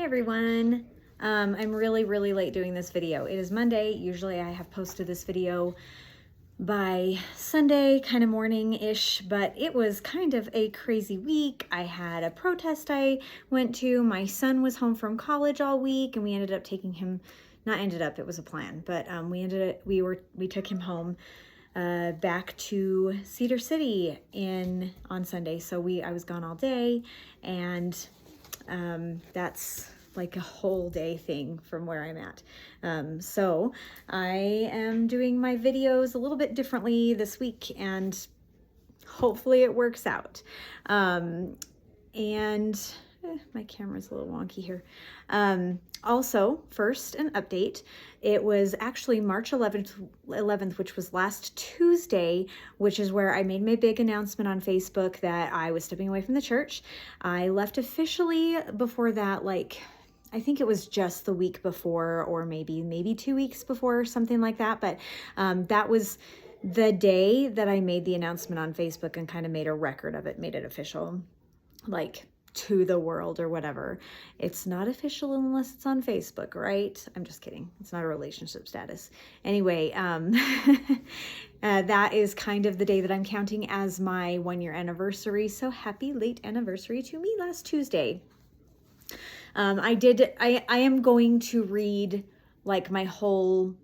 everyone. I'm really late doing this video. It is Monday. Usually I have posted this video by Sunday, kind of morning-ish, but it was kind of a crazy week. I had a protest I went to. My son was home from college all week, and we ended up taking him, not ended up, it was a plan, but we took him home back to Cedar City on Sunday. So I was gone all day, and that's like a whole day thing from where I'm at. So I am doing my videos a little bit differently this week, and hopefully it works out. My camera's a little wonky here. Also, first, an update. It was actually March 11th, which was last Tuesday, which is where I made my big announcement on Facebook that I was stepping away from the church. I left officially before that, I think it was just the week before, or maybe 2 weeks before, or something like that. But that was the day that I made the announcement on Facebook and kind of made a record of it, made it official, to the world or whatever. It's not official unless it's on Facebook, right? I'm just kidding. It's not a relationship status. Anyway, that is kind of the day that I'm counting as my 1-year anniversary. So happy late anniversary to me last Tuesday. I am going to read my whole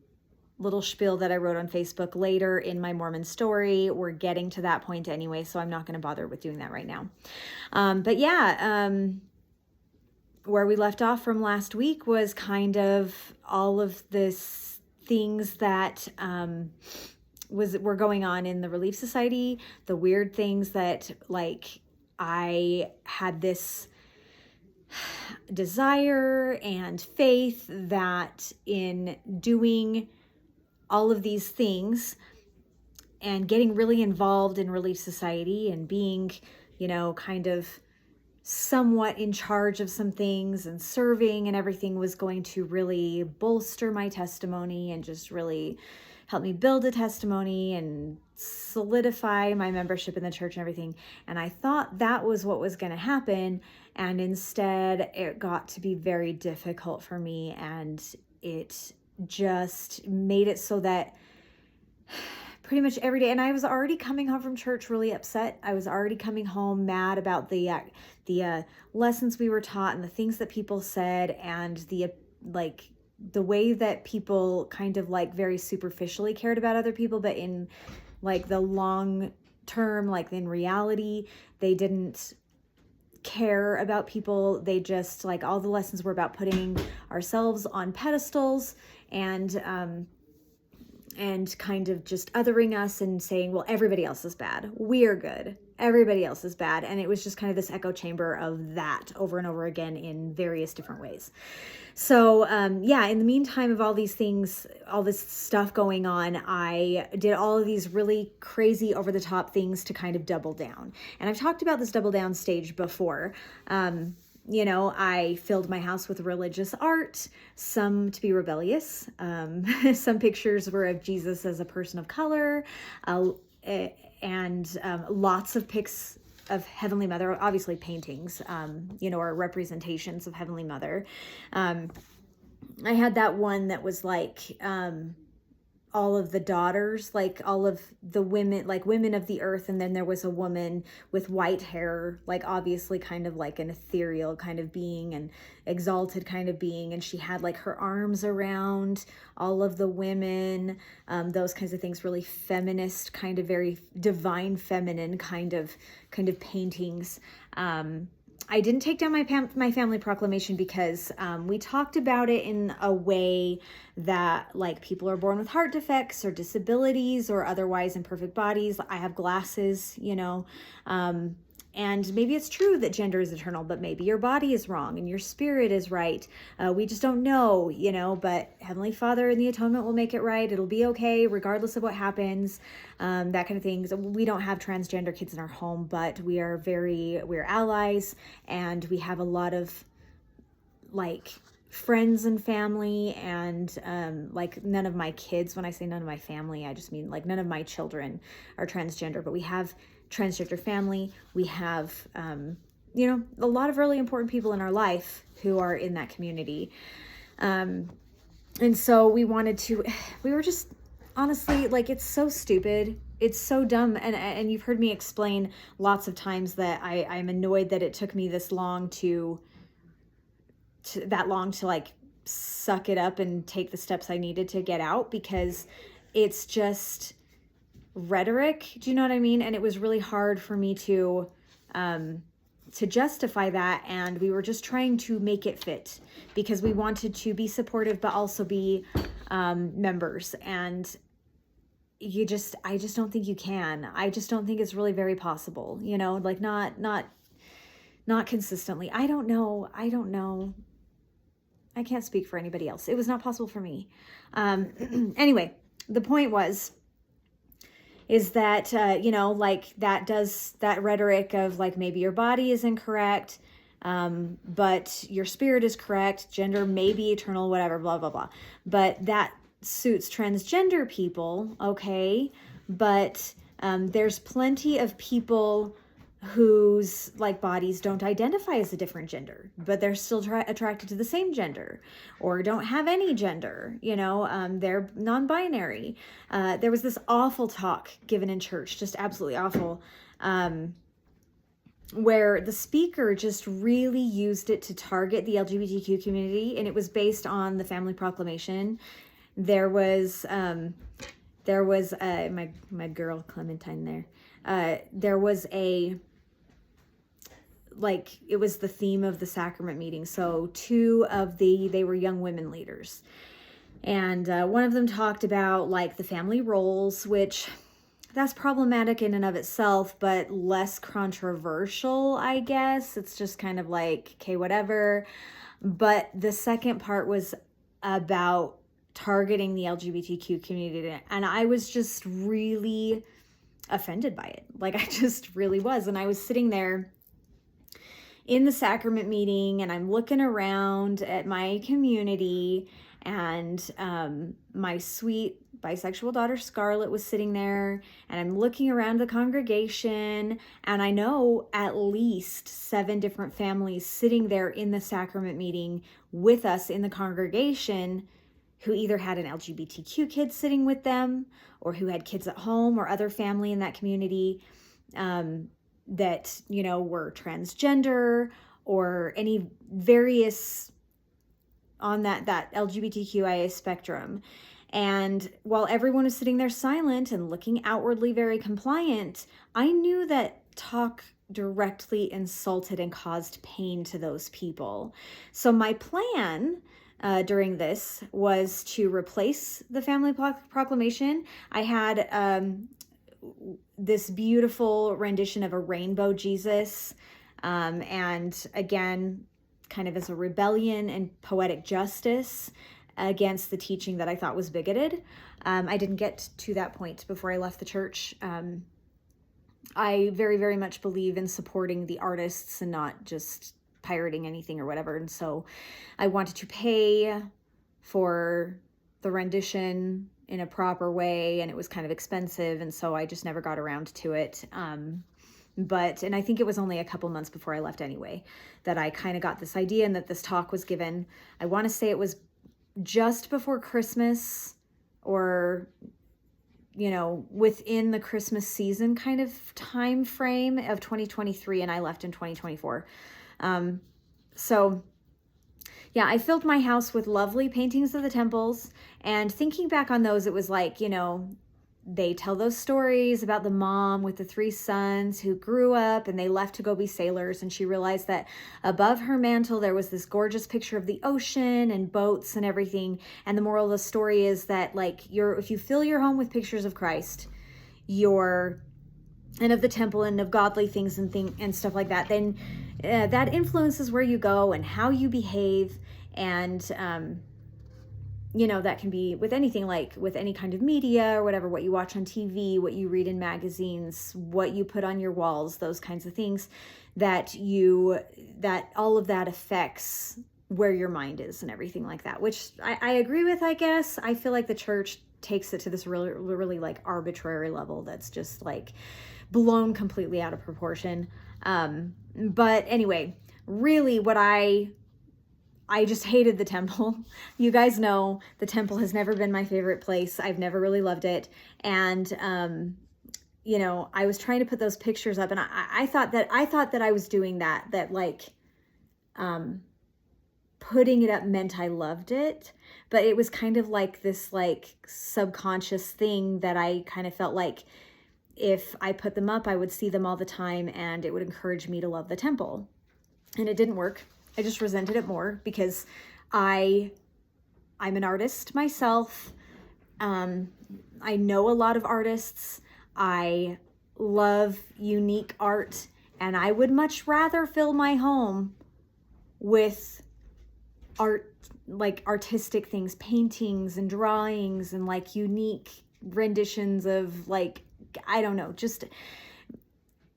little spiel that I wrote on Facebook later in my Mormon story. We're getting to that point anyway, so I'm not going to bother with doing that right now. But yeah, where we left off from last week was kind of all of this things that were going on in the Relief Society, the weird things that I had this desire and faith that in doing all of these things and getting really involved in Relief Society and being, kind of somewhat in charge of some things and serving and everything was going to really bolster my testimony and just really help me build a testimony and solidify my membership in the church and everything. And I thought that was what was going to happen. And instead it got to be very difficult for me, and it just made it so that pretty much every day, and I was already coming home from church really upset. I was already coming home mad about the lessons we were taught and the things that people said, and the way that people kind of very superficially cared about other people, but in the long term, in reality, they didn't care about people. They just all the lessons were about putting ourselves on pedestals and kind of just othering us and saying, well, everybody else is bad, we're good, everybody else is bad. And it was just kind of this echo chamber of that over and over again in various different ways. So yeah, in the meantime of all these things, all this stuff going on, I did all of these really crazy over the top things to kind of double down. And I've talked about this double down stage before. I filled my house with religious art, some to be rebellious. Some pictures were of Jesus as a person of color, and lots of pics of Heavenly Mother, obviously paintings, or representations of Heavenly Mother. I had that one that was all of the daughters, all of the women, women of the earth. And then there was a woman with white hair, obviously kind of an ethereal kind of being, and exalted kind of being. And she had her arms around all of the women, those kinds of things, really feminist, kind of very divine feminine kind of paintings. I didn't take down my family proclamation because we talked about it in a way that people are born with heart defects or disabilities or otherwise imperfect bodies. I have glasses, and maybe it's true that gender is eternal, but maybe your body is wrong and your spirit is right. We just don't know, but Heavenly Father in the atonement will make it right. It'll be okay regardless of what happens, that kind of thing. So we don't have transgender kids in our home, but we're allies, and we have a lot of friends and family, and none of my kids, when I say none of my family, I just mean none of my children are transgender, but we have transgender family. We have a lot of really important people in our life who are in that community. And so we were just, honestly, like, it's so stupid. It's so dumb. And you've heard me explain lots of times that I'm annoyed that it took me this long to like suck it up and take the steps I needed to get out, because it's just rhetoric. Do you know what I mean? And it was really hard for me to justify that. And we were just trying to make it fit, because we wanted to be supportive, but also be members. And I just don't think you can. I just don't think it's really very possible, like not consistently. I don't know. I can't speak for anybody else. It was not possible for me. Anyway, the point is that, like that rhetoric of like, maybe your body is incorrect, but your spirit is correct, gender may be eternal, whatever, blah, blah, blah. But that suits transgender people, okay? But there's plenty of people whose like bodies don't identify as a different gender, but they're still attracted to the same gender, or don't have any gender, they're non-binary. There was this awful talk given in church, just absolutely awful, where the speaker just really used it to target the LGBTQ community, and it was based on the Family Proclamation. There was my girl Clementine there. There was it was the theme of the sacrament meeting. So they were young women leaders. And one of them talked about like the family roles, which that's problematic in and of itself, but less controversial, I guess. It's just kind of like, okay, whatever. But the second part was about targeting the LGBTQ community. And I was just really offended by it. Like, I just really was. And I was sitting there in the sacrament meeting, and I'm looking around at my community, and my sweet bisexual daughter Scarlett was sitting there, and I'm looking around the congregation, and I know at least 7 different families sitting there in the sacrament meeting with us in the congregation, who either had an LGBTQ kid sitting with them, or who had kids at home, or other family in that community that, were transgender, or any various on that LGBTQIA spectrum. And while everyone was sitting there silent and looking outwardly very compliant, I knew that talk directly insulted and caused pain to those people. So my plan during this was to replace the Family Proclamation. I had this beautiful rendition of a rainbow Jesus, and again, kind of as a rebellion and poetic justice against the teaching that I thought was bigoted. I didn't get to that point before I left the church. I very, very much believe in supporting the artists and not just pirating anything or whatever. And so I wanted to pay for the rendition in a proper way, and it was kind of expensive, and so I just never got around to it. And I think it was only a couple months before I left anyway that I kind of got this idea, and that this talk was given. I want to say it was just before Christmas, or within the Christmas season kind of time frame of 2023, and I left in 2024. So yeah, I filled my house with lovely paintings of the temples, and thinking back on those, it was like, they tell those stories about the mom with the 3 sons who grew up and they left to go be sailors. And she realized that above her mantle, there was this gorgeous picture of the ocean and boats and everything. And the moral of the story is that if you fill your home with pictures of Christ, and of the temple and of godly things and stuff like that, then that influences where you go and how you behave. And, that can be with anything, like with any kind of media or whatever, what you watch on TV, what you read in magazines, what you put on your walls, those kinds of things, that all of that affects where your mind is and everything like that, which I agree with, I guess. I feel like the church takes it to this really, really like arbitrary level that's just like blown completely out of proportion. But anyway, really what I just hated the temple. You guys know the temple has never been my favorite place. I've never really loved it. And, you know, I was trying to put those pictures up, and I thought that I was doing that like, putting it up meant I loved it, but it was kind of like this like subconscious thing that I kind of felt like if I put them up, I would see them all the time and it would encourage me to love the temple. And it didn't work. I just resented it more because I'm an artist myself. I know a lot of artists. I love unique art, and I would much rather fill my home with art, like artistic things, paintings and drawings and like unique renditions of like, I don't know,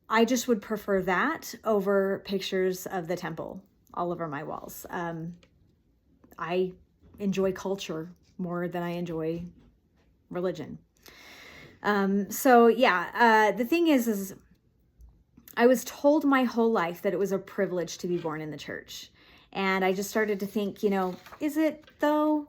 I just would prefer that over pictures of the temple all over my walls. I enjoy culture more than I enjoy religion. So yeah, the thing is I was told my whole life that it was a privilege to be born in the church. And I just started to think, you know, is it though?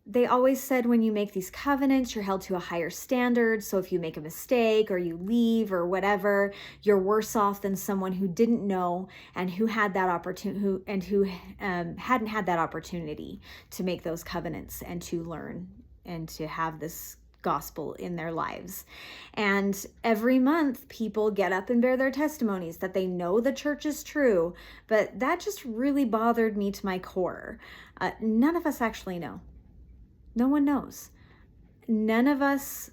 They always said when you make these covenants, you're held to a higher standard. So if you make a mistake or you leave or whatever, you're worse off than someone who didn't know and who had that opportunity, who hadn't had that opportunity to make those covenants and to learn and to have this gospel in their lives. And every month people get up and bear their testimonies that they know the church is true, but that just really bothered me to my core. None of us actually know. No one knows. None of us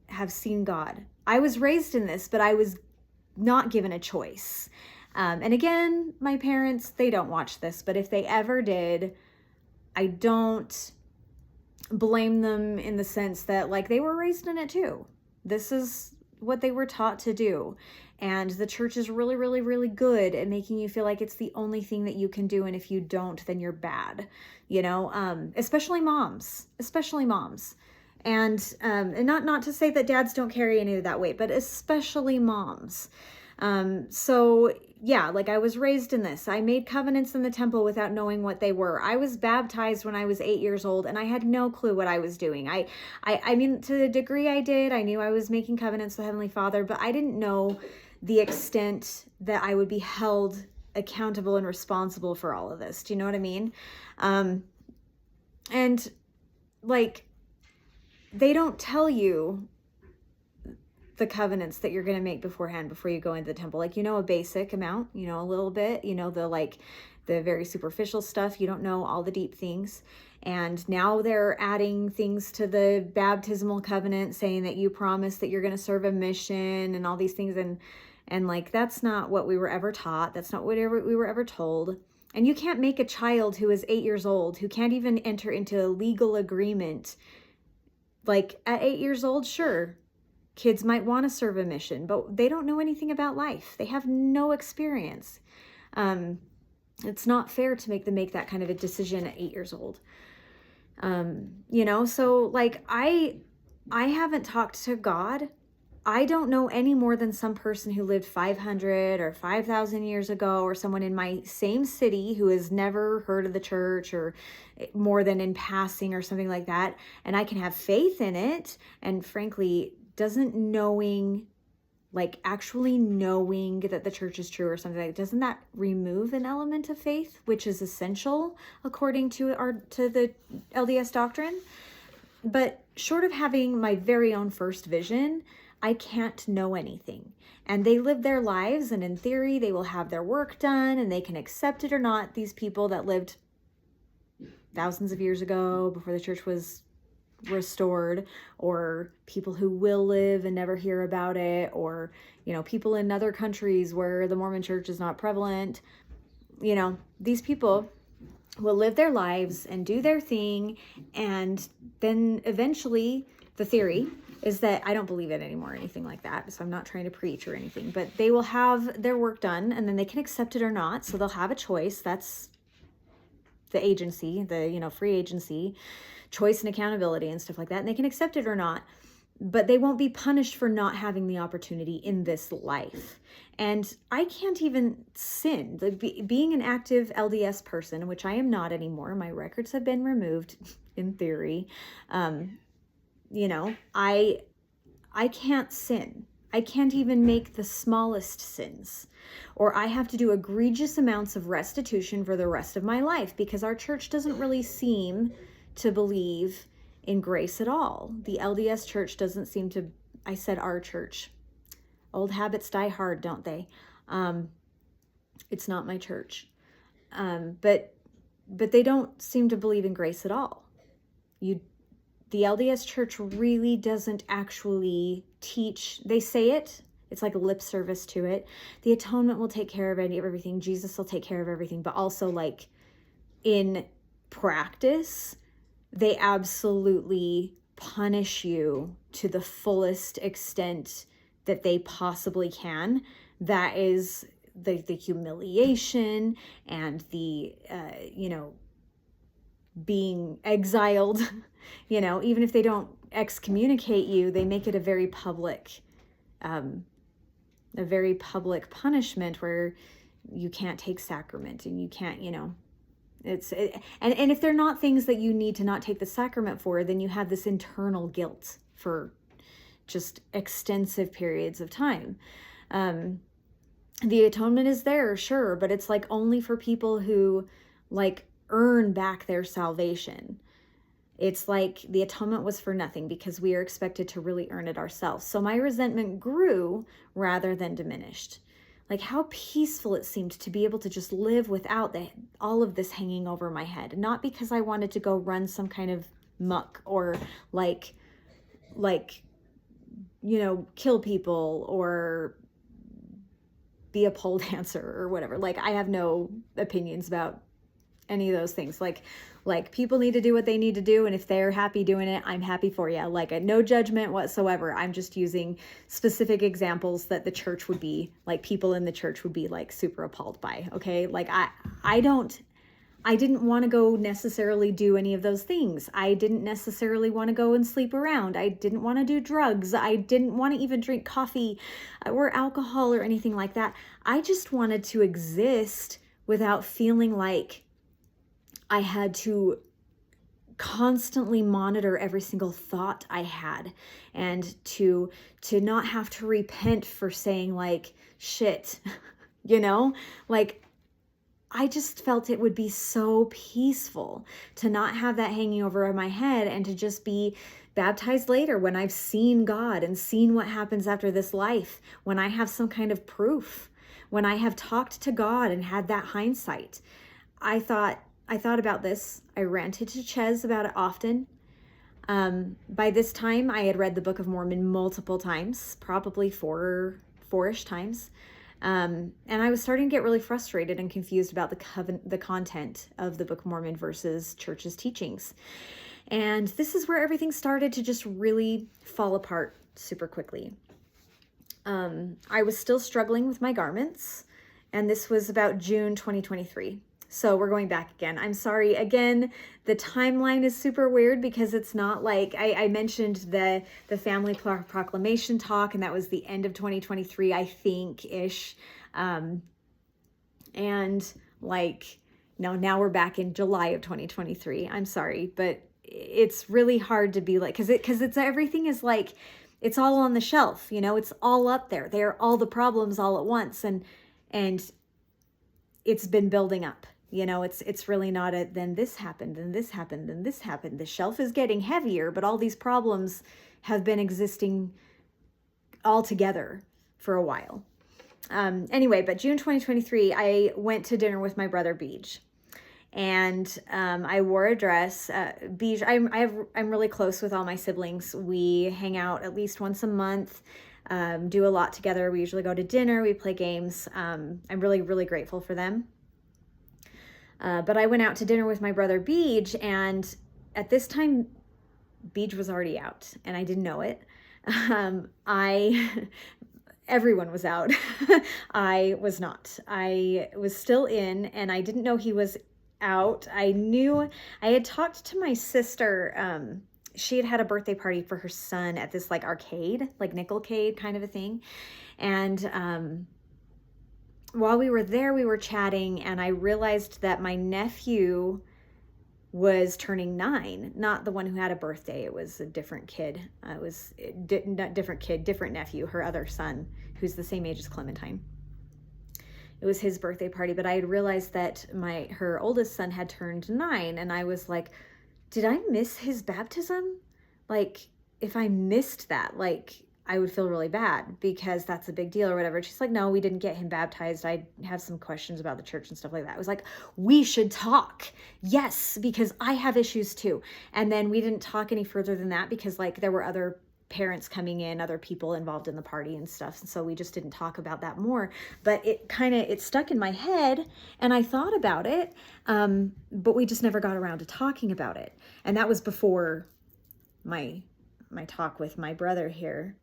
have seen God. I was raised in this, but I was not given a choice. And again, my parents, they don't watch this, but if they ever did, I don't blame them in the sense that like they were raised in it too. This is what they were taught to do. And the church is really, really, really good at making you feel like it's the only thing that you can do. And if you don't, then you're bad, you know, especially moms. And not to say that dads don't carry any of that weight, but especially moms. So yeah, like I was raised in this. I made covenants in the temple without knowing what they were. I was baptized when I was 8 years old and I had no clue what I was doing. I mean, to the degree I did, I knew I was making covenants with Heavenly Father, but I didn't know the extent that I would be held accountable and responsible for all of this. Do you know what I mean? And like, they don't tell you the covenants that you're going to make beforehand before you go into the temple. Like, you know, a basic amount, you know, a little bit, you know, the very superficial stuff. You don't know all the deep things. And now they're adding things to the baptismal covenant saying that you promise that you're going to serve a mission and all these things. And like, that's not what we were ever taught. That's not what we were ever told. And you can't make a child who is 8 years old, who can't even enter into a legal agreement. Like at 8 years old, sure, kids might want to serve a mission, but they don't know anything about life. They have no experience. It's not fair to make them make that kind of a decision at 8 years old. You know, so like I haven't talked to God. I don't know any more than some person who lived 500 or 5,000 years ago, or someone in my same city who has never heard of the church or more than in passing or something like that. And I can have faith in it. And frankly, actually knowing that the church is true or something like that, doesn't that remove an element of faith, which is essential according to the LDS doctrine? But short of having my very own first vision, I can't know anything. And they live their lives, and in theory, they will have their work done, and they can accept it or not. These people that lived thousands of years ago before the church was restored, or people who will live and never hear about it, or, you know, people in other countries where the Mormon church is not prevalent. You know, these people will live their lives and do their thing, and then eventually the theory is that, I don't believe it anymore or anything like that, so I'm not trying to preach or anything, but they will have their work done and then they can accept it or not. So they'll have a choice. That's the agency, the, you know, free agency, choice and accountability and stuff like that. And they can accept it or not. but they won't be punished for not having the opportunity in this life. And I can't even sin. Being an active LDS person, which I am not anymore, my records have been removed in theory. You know, I can't sin. I can't even make the smallest sins, or I have to do egregious amounts of restitution for the rest of my life, because our church doesn't really seem to believe in grace at all. The LDS church doesn't seem to, I said our church. Old habits die hard, don't they? It's not my church. But they don't seem to believe in grace at all. The LDS church really doesn't actually teach. They say it. It's like lip service to it. The atonement will take care of everything. Jesus will take care of everything. But also, like, in practice, they absolutely punish you to the fullest extent that they possibly can. That is the humiliation and the, being exiled. Even if they don't excommunicate you, they make it a very public punishment where you can't take sacrament and you can't, and if they're not things that you need to not take the sacrament for, then you have this internal guilt for just extensive periods of time. The atonement is there, sure, but it's like only for people who like earn back their salvation. It's like the atonement was for nothing because we are expected to really earn it ourselves. So my resentment grew rather than diminished. Like how peaceful it seemed to be able to just live without all of this hanging over my head. Not because I wanted to go run some kind of muck or like kill people or be a pole dancer or whatever. Like I have no opinions about any of those things. Like people need to do what they need to do, and if they're happy doing it, I'm happy for you. Like no judgment whatsoever. I'm just using specific examples that the church would be like, people in the church would be like super appalled by. Okay, like I didn't want to go necessarily do any of those things. I didn't necessarily want to go and sleep around. I didn't want to do drugs. I didn't want to even drink coffee or alcohol or anything like that. I just wanted to exist without feeling like I had to constantly monitor every single thought I had, and to not have to repent for saying like shit, like I just felt it would be so peaceful to not have that hanging over my head and to just be baptized later when I've seen God and seen what happens after this life, when I have some kind of proof, when I have talked to God and had that hindsight. I thought about this. I ranted to Ches about it often. By this time, I had read the Book of Mormon multiple times, probably four-ish times. And I was starting to get really frustrated and confused about the content of the Book of Mormon versus church's teachings. And this is where everything started to just really fall apart super quickly. I was still struggling with my garments, and this was about June 2023. So we're going back again. I'm sorry. Again, the timeline is super weird because it's not like I mentioned the family proclamation talk, and that was the end of 2023, I think, ish. And like, now we're back in July of 2023. I'm sorry, but it's really hard to be like, because it's everything is like, it's all on the shelf, it's all up there. They are all the problems all at once, and it's been building up. It's really not then this happened, and this happened, and this happened. The shelf is getting heavier, but all these problems have been existing all together for a while. Anyway, but June 2023, I went to dinner with my brother Beej, and I wore a dress. Beej, I'm really close with all my siblings. We hang out at least once a month. Do a lot together. We usually go to dinner. We play games. I'm really, really grateful for them. But I went out to dinner with my brother Beej, and at this time, Beej was already out, and I didn't know it. Everyone was out. I was not. I was still in, and I didn't know he was out. I had talked to my sister she had a birthday party for her son at this like arcade, like Nickelcade kind of a thing. And while we were there, we were chatting, and I realized that my nephew was turning 9, not the one who had a birthday. It was a different kid. Different nephew, her other son, who's the same age as Clementine. It was his birthday party, but I had realized that her oldest son had turned 9, and I was like, did I miss his baptism? Like, if I missed that, like, I would feel really bad because that's a big deal or whatever. She's like, no, we didn't get him baptized. I have some questions about the church and stuff like that. I was like, we should talk. Yes, because I have issues too. And then we didn't talk any further than that because like there were other parents coming in, other people involved in the party and stuff. And so we just didn't talk about that more, but it stuck in my head and I thought about it. But we just never got around to talking about it. And that was before my talk with my brother here.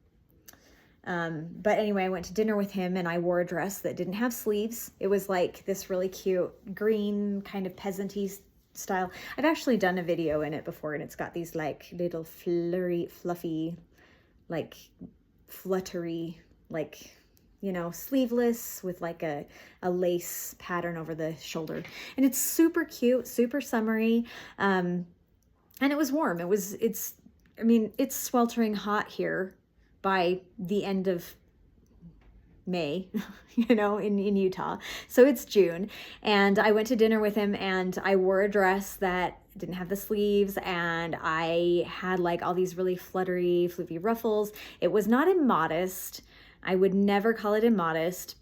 But anyway, I went to dinner with him and I wore a dress that didn't have sleeves. It was like this really cute green kind of peasant-y style. I've actually done a video in it before and it's got these like little fluffy, like fluttery, like, you know, sleeveless with like a lace pattern over the shoulder. And it's super cute, super summery. And it was warm. It's sweltering hot here by the end of May, you know, in Utah. So it's June. And I went to dinner with him and I wore a dress that didn't have the sleeves and I had like all these really fluttery, floofy ruffles. It was not immodest. I would never call it immodest.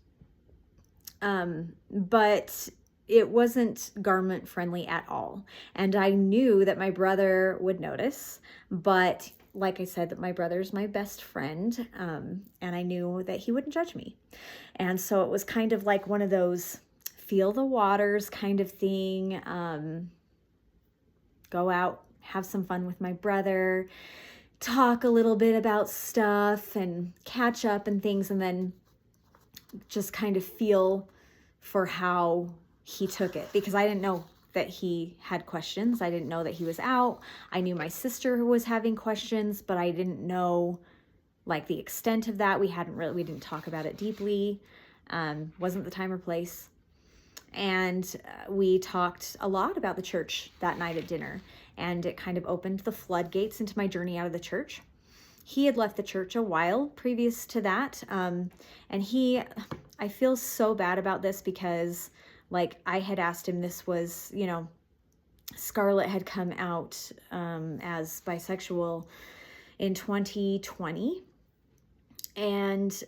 But it wasn't garment friendly at all. And I knew that my brother would notice, but like I said, that my brother's my best friend, and I knew that he wouldn't judge me. And so it was kind of like one of those feel the waters kind of thing, go out, have some fun with my brother, talk a little bit about stuff and catch up and things, and then just kind of feel for how he took it, because I didn't know that he had questions. I didn't know that he was out. I knew my sister was having questions, but I didn't know like the extent of that. We didn't talk about it deeply. Wasn't the time or place. And we talked a lot about the church that night at dinner, and it kind of opened the floodgates into my journey out of the church. He had left the church a while previous to that. And I feel so bad about this because like I had asked him, this was, you know, Scarlett had come out as bisexual in 2020. And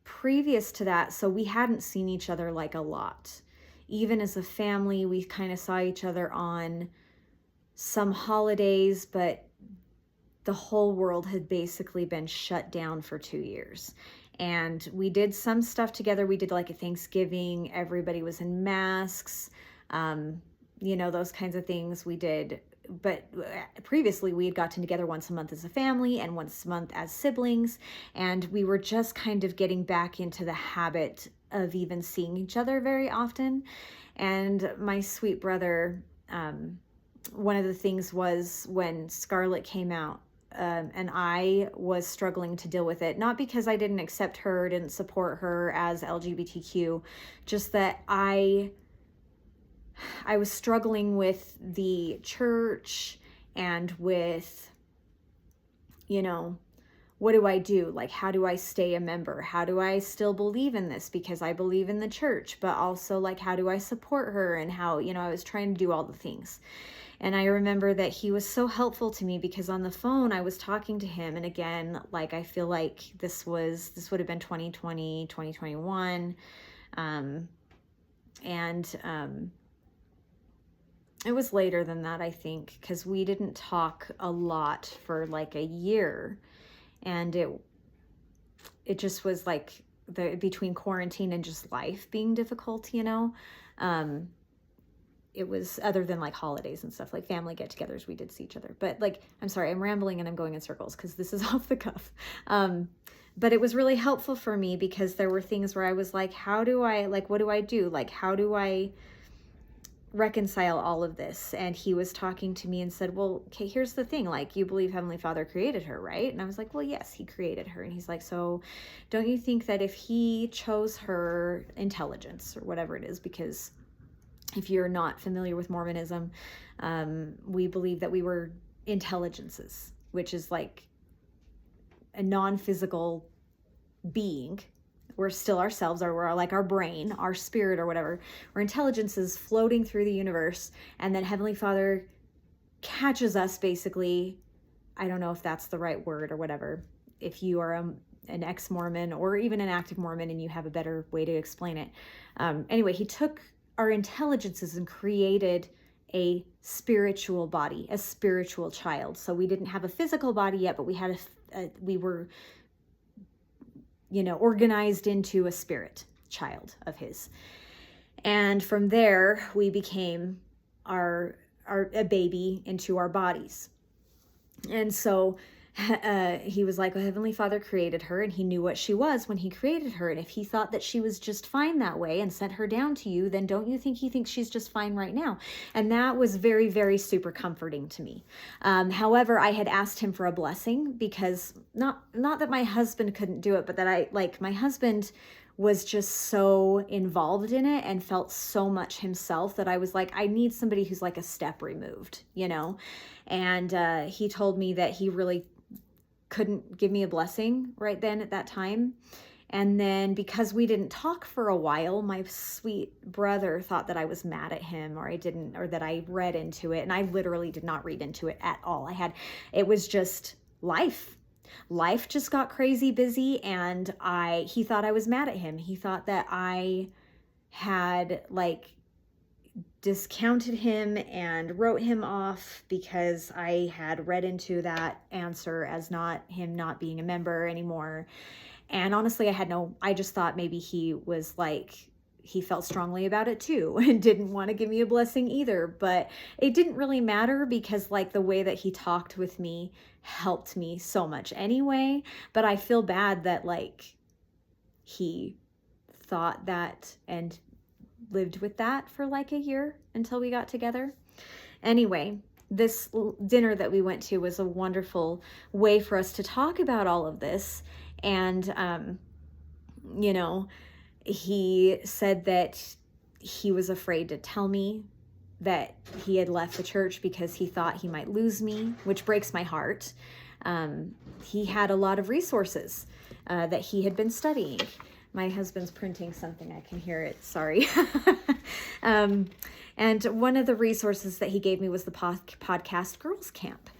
previous to that, so we hadn't seen each other like a lot. Even as a family, we kind of saw each other on some holidays, but the whole world had basically been shut down for 2 years. And we did some stuff together. We did like a Thanksgiving. Everybody was in masks, you know, those kinds of things we did. But previously we had gotten together once a month as a family and once a month as siblings. And we were just kind of getting back into the habit of even seeing each other very often. And my sweet brother, one of the things was when Scarlett came out, and I was struggling to deal with it, not because I didn't accept her, didn't support her as LGBTQ, just that I was struggling with the church and with, you know, what do I do? Like, how do I stay a member? How do I still believe in this? Because I believe in the church, but also like, how do I support her? And how, you know, I was trying to do all the things. And I remember that he was so helpful to me because on the phone I was talking to him. And again, like, I feel like this would have been 2020, 2021. It was later than that, I think, because we didn't talk a lot for like a year. And it just was like between quarantine and just life being difficult, you know. It was, other than like holidays and stuff, like family get-togethers, we did see each other. But like, I'm sorry, I'm rambling and I'm going in circles because this is off the cuff. But it was really helpful for me because there were things where I was like, how do I, like, what do I do? Like, how do I reconcile all of this. And he was talking to me and said, well, okay, here's the thing, like, you believe Heavenly Father created her, right? And I was like, well, yes, he created her. And he's like, so don't you think that if he chose her intelligence or whatever it is, because if you're not familiar with Mormonism, we believe that we were intelligences, which is like a non-physical being. We're still ourselves, or we're like our brain, our spirit, or whatever. We're intelligences floating through the universe, and then Heavenly Father catches us, basically. I don't know if that's the right word or whatever. If you are an ex-Mormon or even an active Mormon and you have a better way to explain it. Anyway, he took our intelligences and created a spiritual body, a spiritual child. So we didn't have a physical body yet, but we had we were, organized into a spirit child of his. And from there, we became a baby into our bodies. And so he was like, well, Heavenly Father created her, and he knew what she was when he created her. And if he thought that she was just fine that way and sent her down to you, then don't you think he thinks she's just fine right now? And that was very, very super comforting to me. However, I had asked him for a blessing, because not that my husband couldn't do it, but that my husband was just so involved in it and felt so much himself that I was like, I need somebody who's like a step removed, And he told me that he really couldn't give me a blessing right then at that time. And then because we didn't talk for a while, my sweet brother thought that I was mad at him, or that I read into it. And I literally did not read into it at all. It was just life. Life just got crazy busy, and he thought I was mad at him. He thought that I had discounted him and wrote him off because I had read into that answer as him not being a member anymore. And honestly, I just thought maybe he was he felt strongly about it too and didn't want to give me a blessing either. But it didn't really matter, because the way that he talked with me helped me so much anyway. But I feel bad that he thought that and lived with that for a year until we got together. Anyway, this dinner that we went to was a wonderful way for us to talk about all of this. And, he said that he was afraid to tell me that he had left the church because he thought he might lose me, which breaks my heart. He had a lot of resources that he had been studying. My husband's printing something. I can hear it. Sorry. And one of the resources that he gave me was the podcast Girls Camp.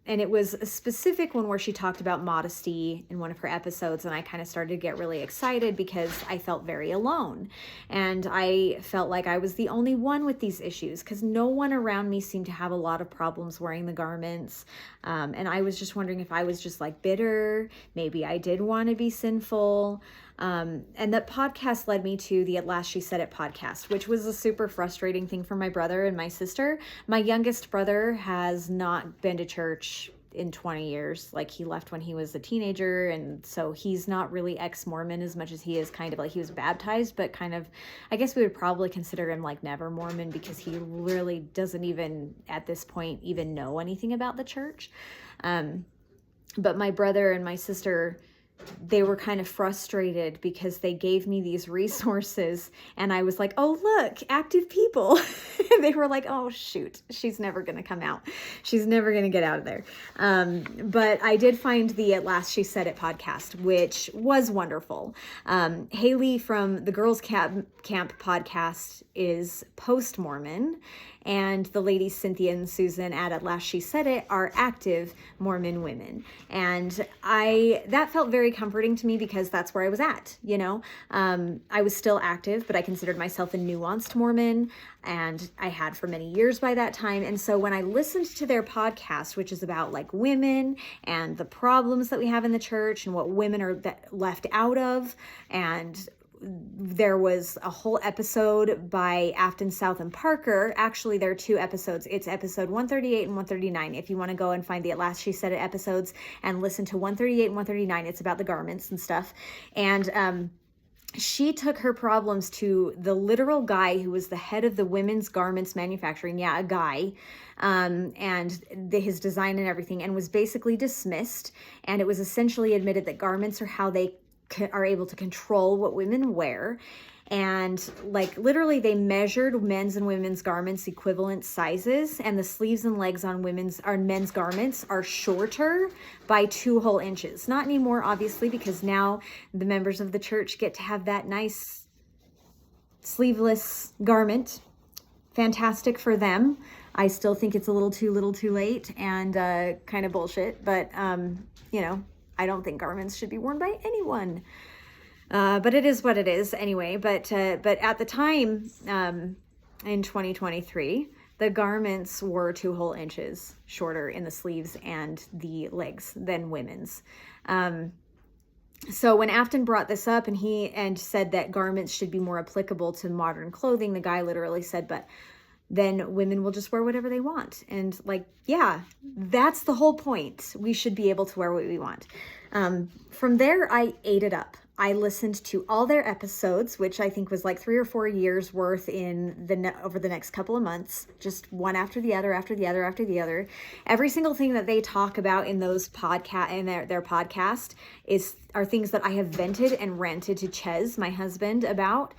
And it was a specific one where she talked about modesty in one of her episodes. And I kind of started to get really excited because I felt very alone. And I felt like I was the only one with these issues, because no one around me seemed to have a lot of problems wearing the garments. And I was just wondering if I was just bitter. Maybe I did want to be sinful. And that podcast led me to the At Last She Said It podcast, which was a super frustrating thing for my brother and my sister. My youngest brother has not been to church in 20 years. He left when he was a teenager. And so he's not really ex-Mormon as much as he is he was baptized, but I guess we would probably consider him never Mormon, because he really doesn't even at this point even know anything about the church. But my brother and my sister, they were kind of frustrated because they gave me these resources and I was like, oh, look, active people. And they were like, oh, shoot, she's never going to come out. She's never going to get out of there. But I did find the At Last She Said It podcast, which was wonderful. Haley from the Girls Camp podcast is post-Mormon, and the ladies Cynthia and Susan at Last She Said It are active Mormon women. And that felt very comforting to me, because that's where I was at, I was still active, but I considered myself a nuanced Mormon, and I had for many years by that time. And so when I listened to their podcast, which is about women and the problems that we have in the church and what women are left out of, and there was a whole episode by Afton, South, and Parker. Actually, there are two episodes. It's episode 138 and 139. If you want to go and find the At Last She Said It episodes and listen to 138 and 139, it's about the garments and stuff. And she took her problems to the literal guy who was the head of the women's garments manufacturing. Yeah, a guy. His design and everything, and was basically dismissed. And it was essentially admitted that garments are how they are able to control what women wear. And like literally they measured men's and women's garments equivalent sizes, and the sleeves and legs on men's garments are shorter by 2 whole inches. Not anymore, obviously, because now the members of the church get to have that nice sleeveless garment. Fantastic for them. I still think it's a little too late, and kind of bullshit, but you know, I don't think garments should be worn by anyone. But it is what it is anyway. But at the time, in 2023, the garments were 2 whole inches shorter in the sleeves and the legs than women's. So when Afton brought this up and said that garments should be more applicable to modern clothing, the guy literally said, but then women will just wear whatever they want. And like, yeah, that's the whole point. We should be able to wear what we want. From there, I ate it up. I listened to all their episodes, which I think was like 3 or 4 years worth over the next couple of months, just one after the other, after the other, after the other. Every single thing that they talk about in those their podcast are things that I have vented and ranted to Ches, my husband, about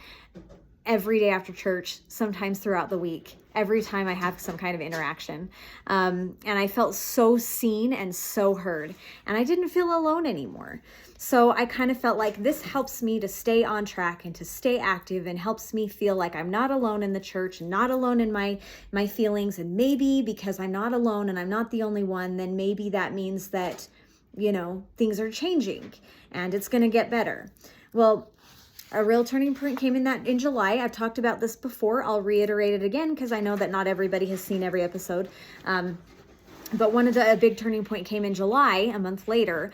every day after church, sometimes throughout the week, every time I have some kind of interaction. And I felt so seen and so heard, and I didn't feel alone anymore. So I kind of felt like this helps me to stay on track and to stay active, and helps me feel like I'm not alone in the church, and not alone in my feelings. And maybe because I'm not alone and I'm not the only one, then maybe that means that, you know, things are changing and it's going to get better. Well, a real turning point came in July. I've talked about this before. I'll reiterate it again because I know that not everybody has seen every episode. But a big turning point came in July, a month later.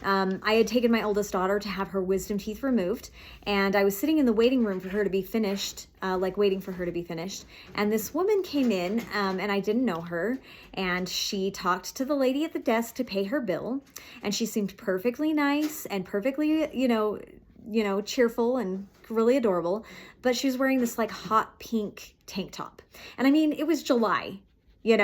I had taken my oldest daughter to have her wisdom teeth removed, and I was sitting in the waiting room for her to be finished, waiting for her to be finished. And this woman came in, and I didn't know her, and she talked to the lady at the desk to pay her bill, and she seemed perfectly nice and perfectly, cheerful and really adorable, but she was wearing this like hot pink tank top. And I mean, it was July, it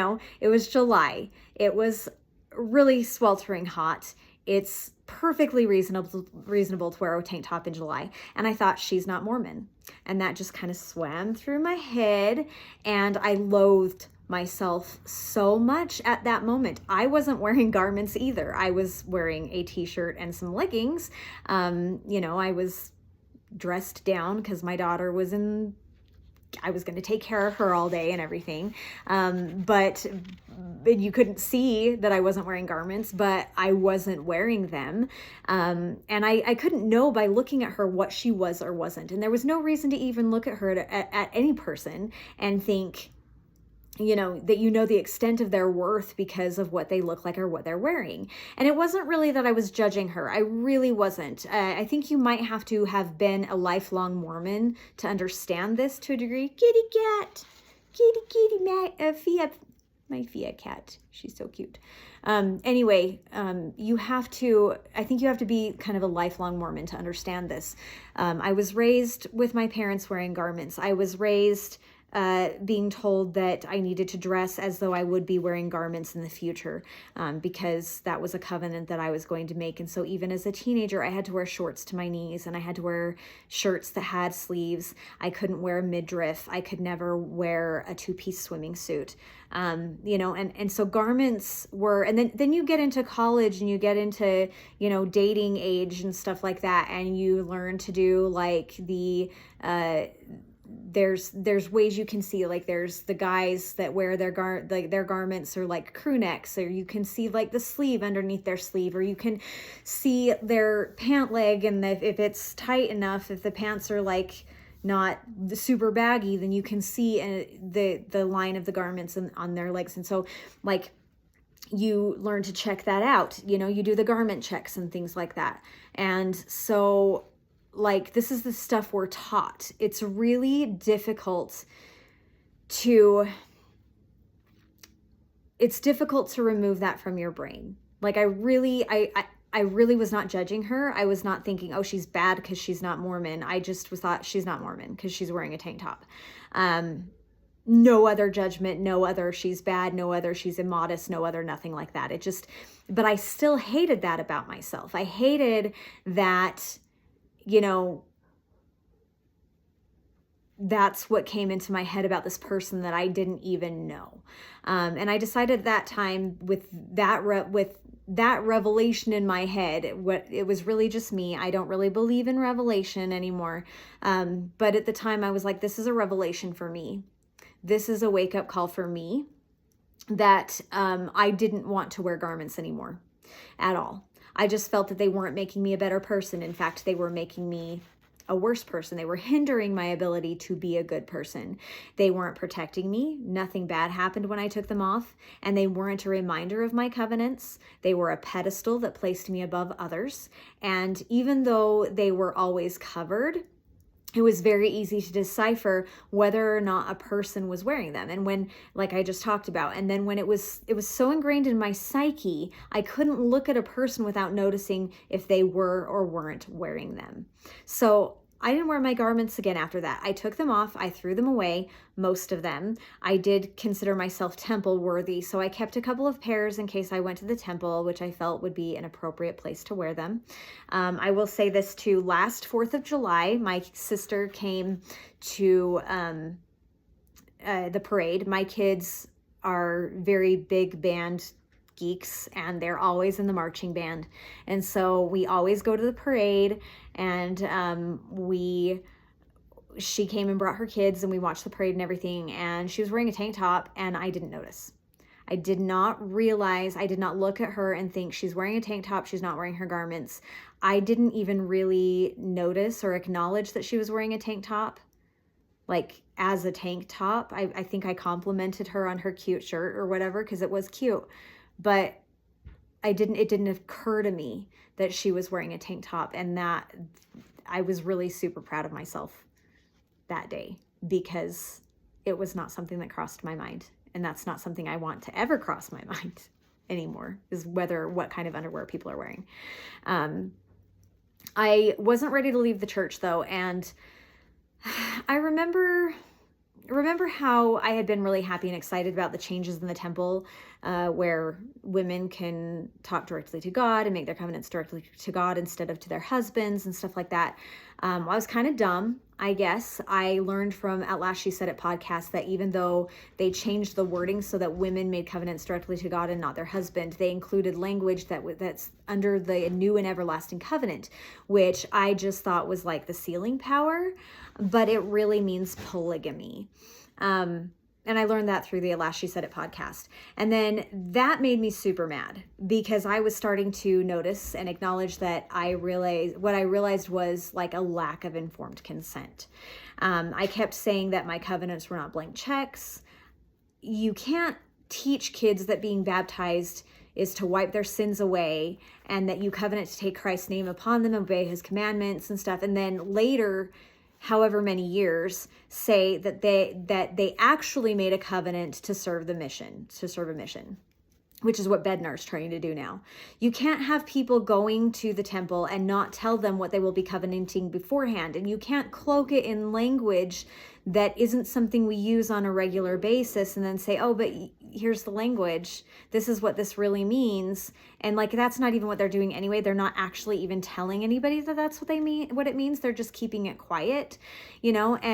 was July. It was really sweltering hot. It's perfectly reasonable to wear a tank top in July. And I thought, she's not Mormon. And that just kind of swam through my head, and I loathed myself so much at that moment. I wasn't wearing garments either. I was wearing a t-shirt and some leggings. I was dressed down because my daughter I was going to take care of her all day and everything. But you couldn't see that I wasn't wearing garments, but I wasn't wearing them. And I couldn't know by looking at her what she was or wasn't. And there was no reason to even look at her at any person and think, that the extent of their worth because of what they look like or what they're wearing. And it wasn't really that I was judging her. I really wasn't. I think you might have to have been a lifelong Mormon to understand this to a degree. Kitty cat, Fia, my Fia cat. She's so cute. I think you have to be kind of a lifelong Mormon to understand this. I was raised with my parents wearing garments. I was raised being told that I needed to dress as though I would be wearing garments in the future, because that was a covenant that I was going to make. And so even as a teenager, I had to wear shorts to my knees, and I had to wear shirts that had sleeves. I couldn't wear a midriff. I could never wear a 2-piece swimming suit. And so garments were, and then you get into college and you get into, dating age and stuff like that. And you learn to do like there's ways you can see, like there's the guys that wear their garments are like crew necks, or you can see like the sleeve underneath their sleeve, or you can see their pant leg, and if it's tight enough, if the pants are like not super baggy, then you can see the line of the garments on their legs. And so like you learn to check that out, you do the garment checks and things like that. And so like, this is the stuff we're taught. It's really difficult to remove that from your brain. Like I I really was not judging her. I was not thinking, oh, she's bad because she's not Mormon. I just thought she's not Mormon because she's wearing a tank top. No other judgment, no other she's bad, no other she's immodest, no other nothing like that. But I still hated that about myself. I hated that, that's what came into my head about this person that I didn't even know. And I decided at that time with that revelation in my head, it was really just me. I don't really believe in revelation anymore. But at the time I was like, this is a revelation for me. This is a wake-up call for me that I didn't want to wear garments anymore at all. I just felt that they weren't making me a better person. In fact, they were making me a worse person. They were hindering my ability to be a good person. They weren't protecting me. Nothing bad happened when I took them off, and they weren't a reminder of my covenants. They were a pedestal that placed me above others. And even though they were always covered, it was very easy to decipher whether or not a person was wearing them. And when, like I just talked about, and then when it was so ingrained in my psyche, I couldn't look at a person without noticing if they were or weren't wearing them. So I didn't wear my garments again after that. I took them off. I threw them away, most of them. I did consider myself temple worthy, so I kept a couple of pairs in case I went to the temple, which I felt would be an appropriate place to wear them. I will say this too, last 4th of July, my sister came to the parade. My kids are very big band geeks, and they're always in the marching band, and so we always go to the parade. And she came and brought her kids, and we watched the parade and everything, and she was wearing a tank top, and I didn't notice. I did not realize, I did not look at her and think she's wearing a tank top, she's not wearing her garments. I didn't even really notice or acknowledge that she was wearing a tank top, like as a tank top. I think I complimented her on her cute shirt or whatever, because it was cute, but it didn't occur to me that she was wearing a tank top, and that I was really super proud of myself that day, because it was not something that crossed my mind, and that's not something I want to ever cross my mind anymore, is what kind of underwear people are wearing. I wasn't ready to leave the church though, and I remember how I had been really happy and excited about the changes in the temple, where women can talk directly to God and make their covenants directly to God instead of to their husbands and stuff like that. I was kind of dumb, I guess. I learned from At Last She Said It podcast that even though they changed the wording so that women made covenants directly to God and not their husband, they included language that's under the new and everlasting covenant, which I just thought was like the sealing power, but it really means polygamy. And I learned that through the At Last She Said It podcast. And then that made me super mad, because I was starting to notice and acknowledge that what I realized was like a lack of informed consent. I kept saying that my covenants were not blank checks. You can't teach kids that being baptized is to wipe their sins away, and that you covenant to take Christ's name upon them, obey his commandments and stuff, and then later, however many years, say that they actually made a covenant to serve a mission, which is what Bednar's trying to do now. You can't have people going to the temple and not tell them what they will be covenanting beforehand, and you can't cloak it in language that isn't something we use on a regular basis and then say, oh, but here's the language. This is what this really means. And like, that's not even what they're doing anyway. They're not actually even telling anybody that that's what it means. They're just keeping it quiet, and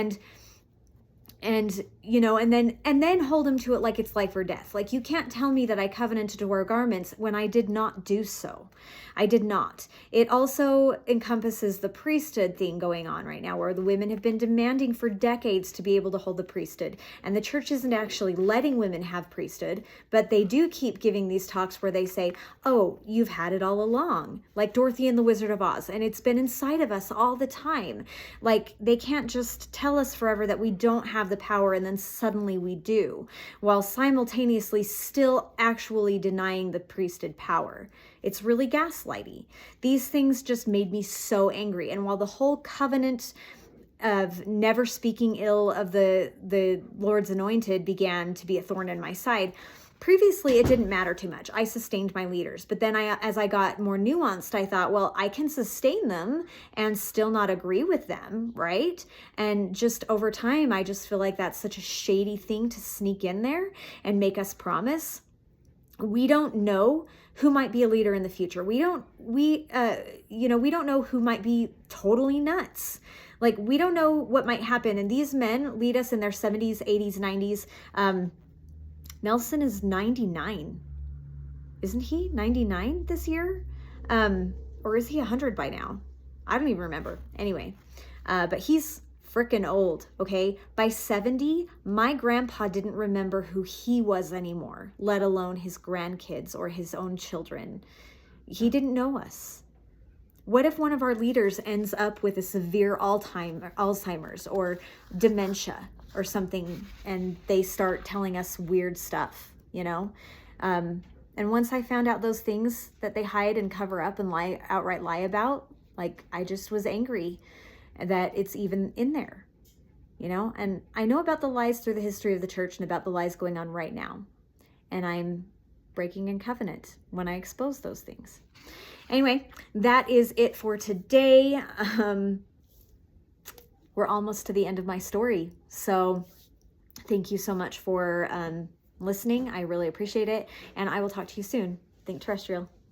then hold them to it like it's life or death. Like, you can't tell me that I covenanted to wear garments when I did not do so. I did not. It also encompasses the priesthood thing going on right now, where the women have been demanding for decades to be able to hold the priesthood. And the church isn't actually letting women have priesthood, but they do keep giving these talks where they say, oh, you've had it all along, like Dorothy and the Wizard of Oz, and it's been inside of us all the time. Like, they can't just tell us forever that we don't have the power and then suddenly we do, while simultaneously still actually denying the priesthood power. It's really gaslighty. These things just made me so angry. And while the whole covenant of never speaking ill of the Lord's anointed began to be a thorn in my side, previously it didn't matter too much. I sustained my leaders, but then as I got more nuanced, I thought, well, I can sustain them and still not agree with them, right? And just over time, I just feel like that's such a shady thing to sneak in there and make us promise. We don't know who might be a leader in the future. We don't know who might be totally nuts. Like, we don't know what might happen. And these men lead us in their 70s, 80s, 90s. Nelson is 99. Isn't he 99 this year? Or is he 100 by now? I don't even remember. Anyway, but he's freaking old, okay? By 70, my grandpa didn't remember who he was anymore, let alone his grandkids or his own children. He didn't know us. What if one of our leaders ends up with a severe Alzheimer's or dementia or something, and they start telling us weird stuff, And once I found out those things that they hide and cover up and outright lie about, like, I just was angry that it's even in there, And I know about the lies through the history of the church and about the lies going on right now. And I'm breaking in covenant when I expose those things. Anyway, that is it for today. We're almost to the end of my story. So thank you so much for listening. I really appreciate it. And I will talk to you soon. Think terrestrial.